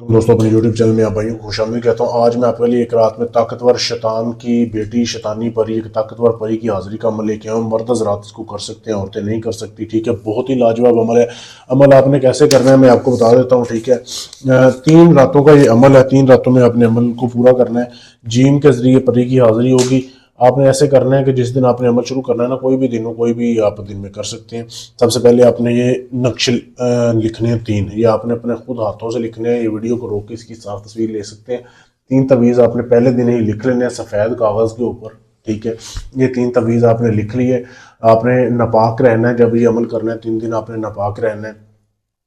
दोस्तों, अपने YouTube channel में आप भाइयों को खुशामदीद कहता हूँ। आज मैं आपके लिए एक रात में ताकतवर शैतान की बेटी शैतानी परी, एक ताकतवर परी की हाजिरी का अमल लेके आऊँ। मर्द हज़रात इसको कर सकते हैं, औरतें नहीं कर सकती। ठीक है, बहुत ही लाजवाब अमल है। अमल आपने कैसे करना है मैं आपको बता देता हूँ। ठीक है, 3 रातों का ये अमल है। 3 रातों में अपने अमल को पूरा करना है। जीन के जरिए परी की हाजिरी होगी। आपने ऐसे करना है कि जिस दिन आपने अमल शुरू करना है ना, कोई भी दिन हो, कोई भी आप दिन में कर सकते हैं। सबसे पहले आपने ये नक्श लिखने हैं 3, ये आपने अपने खुद हाथों से लिखने हैं। ये वीडियो को रोक के इसकी साफ तस्वीर ले सकते हैं। 3 तवीज़ आपने पहले दिन ही लिख लेने हैं सफ़ेद कागज़ के ऊपर। ठीक है, ये 3 तवीज़ आपने लिख लिए। आपने नापाक रहना है, जब ये अमल करना है 3 दिन आपने नापाक रहना है,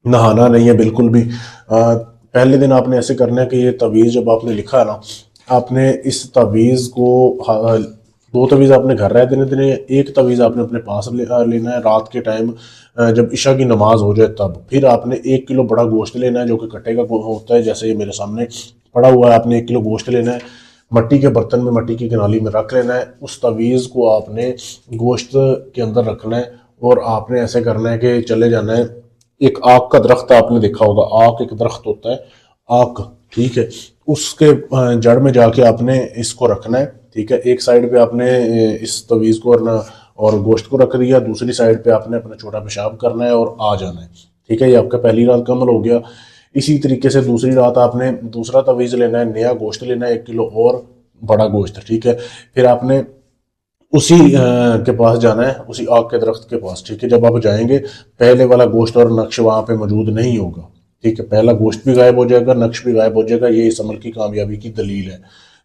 नहाना नहीं है बिल्कुल भी। पहले दिन आपने ऐसे करना है कि ये तवीज़ जब आपने लिखा है ना, आपने इस तवीज़ को 2 तवीज़ आपने घर रह देने देने, 1 तवीज़ आपने अपने पास लेना है। रात के टाइम जब इशा की नमाज हो जाए तब फिर आपने 1 किलो बड़ा गोश्त लेना है, जो कि कट्टे का होता है, जैसे ये मेरे सामने पड़ा हुआ है। आपने 1 किलो गोश्त लेना है, मट्टी के बर्तन में, मट्टी की कनाली में रख लेना है। उस तवीज़ को आपने गोश्त के अंदर रखना है और आपने ऐसे करना है कि चले जाना है। एक आक का दरख्त आपने देखा होगा, आक एक दरख्त होता है, आक। ठीक है, उसके जड़ में जाके आपने इसको रखना है। ठीक है, एक साइड पे आपने इस तवीज़ को और गोश्त को रख दिया, दूसरी साइड पे आपने अपना छोटा पेशाब करना है और आ जाना है। ठीक है, ये आपका पहली रात का अमल हो गया। इसी तरीके से दूसरी रात आपने दूसरा तवीज़ लेना है, नया गोश्त लेना है 1 किलो और बड़ा गोश्त। ठीक है, फिर आपने उसी के पास जाना है, उसी आग के दरख्त के पास। ठीक है, जब आप जाएंगे पहले वाला गोश्त और नक्श वहाँ पे मौजूद नहीं होगा। ठीक है, पहला गोश्त भी गायब हो जाएगा, नक्श भी गायब हो जाएगा। ये इस अमल की कामयाबी की दलील है।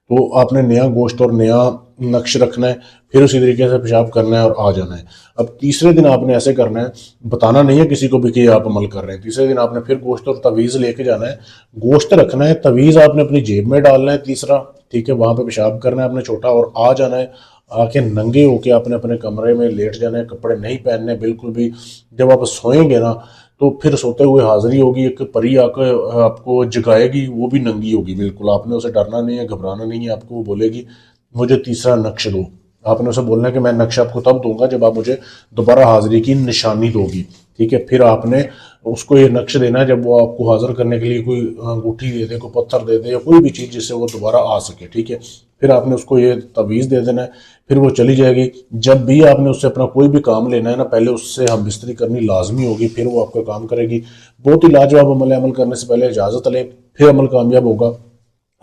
तो आपने नया गोश्त और नया नक्श रखना है, फिर उसी तरीके से पेशाब करना है और आ जाना है। अब तीसरे दिन आपने ऐसे करना है, बताना नहीं है किसी को भी कि आप अमल कर रहे हैं। तीसरे दिन आपने फिर गोश्त और तवीज़ लेके जाना है, गोश्त रखना है, तवीज़ आपने अपनी जेब में डालना है तीसरा। ठीक है, वहाँ पे पेशाब करना है अपने छोटा और आ जाना है। आके नंगे होके आपने अपने कमरे में लेट जाना है, कपड़े नहीं पहनने बिल्कुल भी। जब आप सोएंगे ना तो फिर सोते हुए हाजिरी होगी, एक परी आकर आपको जगाएगी, वो भी नंगी होगी बिल्कुल। आपने उसे डरना नहीं है, घबराना नहीं है। आपको वो बोलेगी मुझे तीसरा नक्श दो। आपने उसे बोलना है कि मैं नक्श आपको तब दूंगा जब आप मुझे दोबारा हाजिरी की निशानी दोगी। ठीक है, फिर आपने उसको ये नक्श देना है जब वो आपको हाजिर करने के लिए कोई अंगूठी दे दे, कोई पत्थर दे दे या कोई भी चीज़ जिससे वो दोबारा आ सके। ठीक है, फिर आपने उसको ये तवीज़ दे देना है, फिर वो चली जाएगी। जब भी आपने उससे अपना कोई भी काम लेना है ना, पहले उससे हम बिस्तरी करनी लाजमी होगी, फिर वो आपका काम करेगी। बहुत ही लाजवाब अमल है। अमल करने से पहले इजाज़त लें, फिर अमल कामयाब होगा।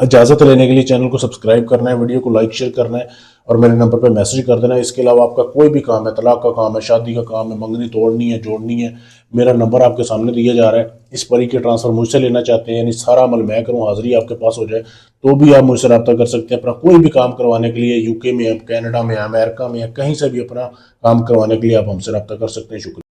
इजाज़त लेने के लिए चैनल को सब्सक्राइब करना है, वीडियो को लाइक शेयर करना है और मेरे नंबर पर मैसेज कर देना है। इसके अलावा आपका कोई भी काम है, तलाक का काम है, शादी का काम है, मंगनी तोड़नी है, जोड़नी है, मेरा नंबर आपके सामने दिया जा रहा है। इस परी के ट्रांसफ़र मुझसे लेना चाहते हैं, यानी सारा अमल मैं करूँ, हाजिरी आपके पास हो जाए, तो भी आप मुझसे रब्ता कर सकते हैं। अपना कोई भी काम करवाने के लिए यूके में है, कनाडा में है, अमेरिका में है, कहीं से भी अपना काम करवाने के लिए आप हमसे रब्ता कर सकते हैं। शुक्रिया।